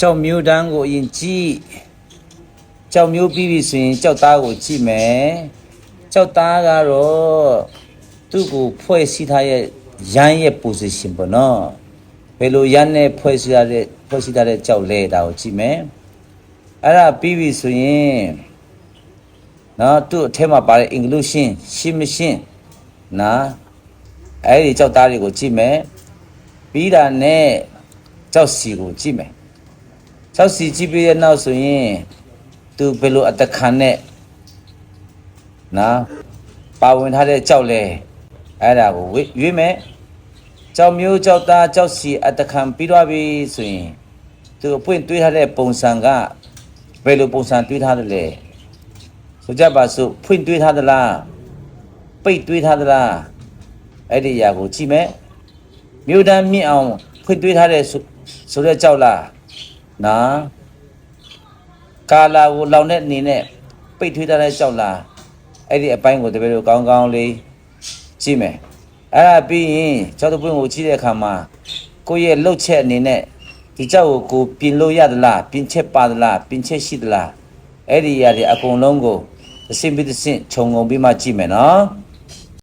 ကြောက်မျိုးတန်းကိုအရင်ကြည့်ကြောက်မျိုးပြီးပြီဆိုရင်ကြောက်သားကိုကြည့်မယ်ကြောက်သားကတော့သူ့ကိုဖွဲ့စည်းထားရဲ့ရန်ရဲ့ position ပေါ့နော်ဘယ်လိုရန်နဲ့ဖွဲ့စည်းထားတဲ့ကြောက်လဲဒါကိုကြည့်မယ်အဲ့ဒါပြီးပြီဆိုရင်နော်သူ့အထက်မှာပါတဲ့ inclusion ရှင်းမရှင်းနော်အဲ့ဒီကြောက်သားတွေကိုကြည့်မယ်ပြီးတာနဲ့ကြောက်စီကိုကြည့်မယ်ကြောက်စီကြည့်ပြီးတဲ့နောက်ဆိုရင်သူဘယ်လိုအတခံနဲ့နော်ပါဝင်ထားတဲ့ကြောက်လဲအဲ့ဒါကိုရွေးမယ်ကြောက်မျိုးကြောက်သားကြောက်စီအတခံပြီးတော့ပြီဆိုရင်သူအပွင့်တွေးထားတဲ့ပုံစံကဘယ်လိုပုံစံတွေးထားတယ်လဲဆိုကြပါစို့ဖွင့်တွေးထားသလားပိတ်တွေးထားသလားအဲ့ဒီຢာကိုကြည့်မယ်မြို့တန်းမြင့်အောင်ဖွင့်တွေးထားတဲ့ဆိုတဲ့ကြောက်လားနော်ကာလာကိုလောင်တဲ့အနေနဲ့ပိတ်ထွေးထားတဲ့ကြောက်လားအဲ့ဒီအပိုင်းကိုတပည့်တို့ကောင်းကောင်းလေးကြည့်မယ်အဲ့ဒါပြီးရင်ကြောက်တဲ့ပွင့်ကိုကြည့်တဲ့အခါမှာကိုယ့်ရဲ့လှုပ်ချက်အနေနဲ့ဒီကြောက်ကိုပြင်လို့ရသလားပြင်ချက်ပါသလားပြင်ချက်ရှိသလားအဲ့ဒီຢာတွေအကုန်လုံးကိုတစ်စင်ပြီးတစ်စင်ခြုံငုံပြီးမှကြည့်မယ်နော်